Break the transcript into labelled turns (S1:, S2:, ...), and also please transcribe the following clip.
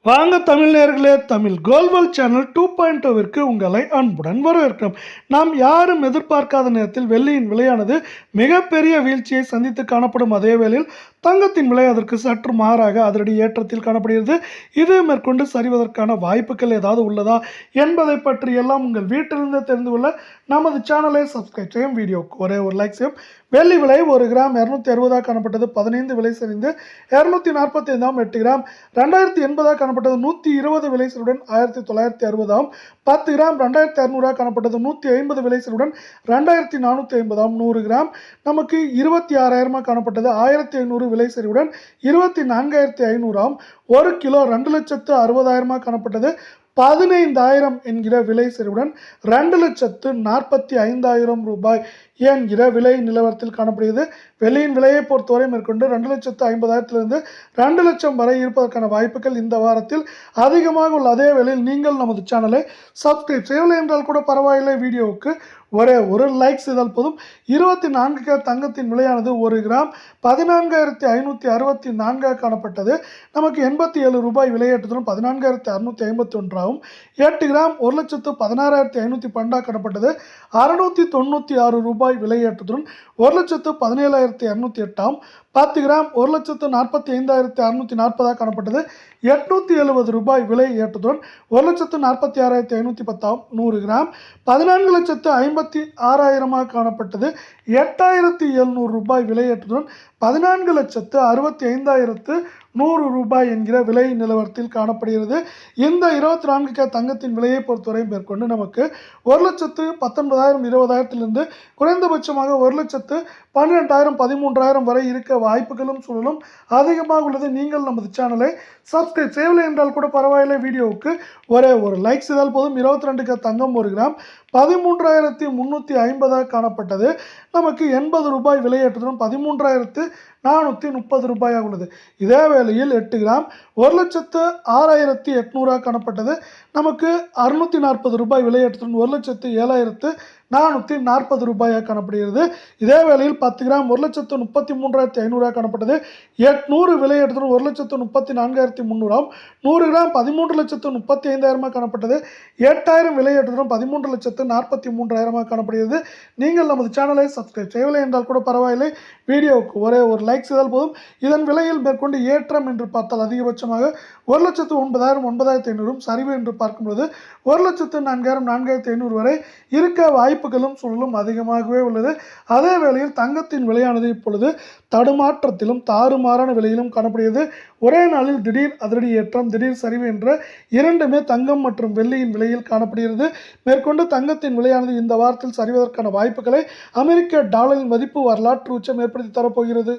S1: வாங்க தமிழ் நேயர்களே, தமிழ் கோல்வல் சேனல் 2.0விற்கு உங்களை அன்புடன் வரவேற்கிறோம். நாம் யாரும் எதிர்பார்க்காத நேரத்தில் வெள்ளியின் விலையானது மிகப்பெரிய வீழ்ச்சியை சந்தித்து காணப்படும் அதே வேளையில் தங்கத்தின் விலை அதற்கு சற்று மாறாக அதிரடி ஏற்றத்தில் காணப்படுகிறது. இது மேற்கொண்டு சரிவதற்கான வாய்ப்புகள் ஏதாவது உள்ளதா என்பதை பற்றி எல்லாம் உங்கள் வீட்டிலிருந்து தெரிந்து கொள்ள நமது சேனலை சப்ஸ்கிரைப் செய்யும். வீடியோக்கு ஒரே ஒரு லைக் செய்யும். வெள்ளி விலை 1 கிராம் 260 காணப்பட்டது. 15 விலை சரிந்து 245 8 கிராம் 2080 காணப்பட்டது. 120 விலை சரிவுடன் 1960 10 கிராம் 2600 காணப்பட்டது. 150 விலை சரிவுடன் 2450 100 கிராம் நமக்கு 26000 காணப்பட்டது. 1500 விலை சரிவுடன் 24500 1 கிலோ 2,60,000 காணப்பட்டது. 15,000 என்கிற விலை சரிவுடன் 2,45,000 ரூபாய் என்கிற விலை நிலவரத்தில் காணப்படுகிறது. வெள்ளியின் விலையை பொறுத்தவரை மேற்கொண்டு 2,50,000 2 லட்சம் வரை இருப்பதற்கான வாய்ப்புகள் இந்த வாரத்தில் அதிகமாக உள்ள அதே வேளையில் நீங்கள் நமது சேனலை சப்ஸ்கிரைப் செய்யவில்லை என்றால் கூட பரவாயில்லை. வீடியோவுக்கு ஒரே ஒரு லைக் செய்தால் போதும். 24 கேரட் தங்கத்தின் விலையானது 1 கிராம் 14,564 காணப்பட்டது. நமக்கு 87 ரூபாய் விலையேற்றத்துடன் 14,651 8 கிராம் 1,16,512 காணப்பட்டது. 696 ரூபாய் விலையேற்றத்துடன் 1,17,208 10 கிராம் 1,45,640 காணப்பட்டது. 870 ரூபாய் விலை ஏற்றத்துடன் 1,46,510 100 கிராம் 14,56,000 காணப்பட்டது. 8,700 ரூபாய் விலை ஏற்றத்துடன் 14,65,100 ரூபாய் என்கிற விலை நிலவரத்தில் காணப்படுகிறது. இந்த 24 கேரட் தங்கத்தின் விலையை பொறுத்தவரை மேற்கொண்டு நமக்கு 1,19,000 20,000 குறைந்தபட்சமாக 1,12,000 13,000 வரை இருக்க வாய்ப்புகளும் சூழலும் அதிகமாக உள்ளது. நீங்கள் நமது சேனலை சப்ஸ்கிரைப் செய்யவில்லை என்றால் கூட பரவாயில்லை. வீடியோவுக்கு ஒரே ஒரு லைக் செய்தால் போதும். 22 கேரட் தங்கம் 1 கிராம் 13,350 காணப்பட்டது. நமக்கு 80 ரூபாய் விலையேற்றத்துடன் 13,430 ரூபாயாக உள்ளது. இதே வேளையில் 8 கிராம் 1,06,800 காணப்பட்டது. நமக்கு 640 ரூபாய் விலையேற்றத்துடன் 1,07,440 ரூபாயாக காணப்படுகிறது. இதே வேளையில் 10 கிராம் 1,33,500 காணப்பட்டது. 800 விலையேற்றத்துடன் 1,34,300 100 கிராம் 13,35,000 காணப்பட்டது. 8000 விலையேற்றத்துடன் 13,43,000 காணப்படுகிறது. நீங்கள் நமது சேனலை சப்ஸ்கிரைப் செய்யவில்லை என்றால் கூட பரவாயில்லை. வீடியோவுக்கு ஒரே ஒரு லைக் செய்தால் போதும். இதன் விலையில் மேற்கொண்டு ஏற்றம் என்று பார்த்தால் அதிகபட்சமாக 1,09,000 9,500 சரிவு என்று பார்க்கும்போது 1,04,000 4,500 வரை இருக்க வாய்ப்புகளும் சூழலும் அதிகமாகவே உள்ளது. அதே வேளையில் தங்கத்தின் விலையானது இப்பொழுது தடுமாற்றத்திலும் தாறுமாறான விலையிலும் காணப்படுகிறது. ஒரே நாளில் திடீர் அதிரடி ஏற்றம் திடீர் சரிவு என்ற இரண்டுமே தங்கம் மற்றும் வெள்ளியின் விலையில் காணப்படுகிறது. மேற்கொண்டு தங்கத்தின் விலையானது இந்த வாரத்தில் சரிவதற்கான வாய்ப்புகளை அமெரிக்க டாலரின் மதிப்பு வரலாற்று உச்சம் ஏற்படுத்தி தரப்போகிறது.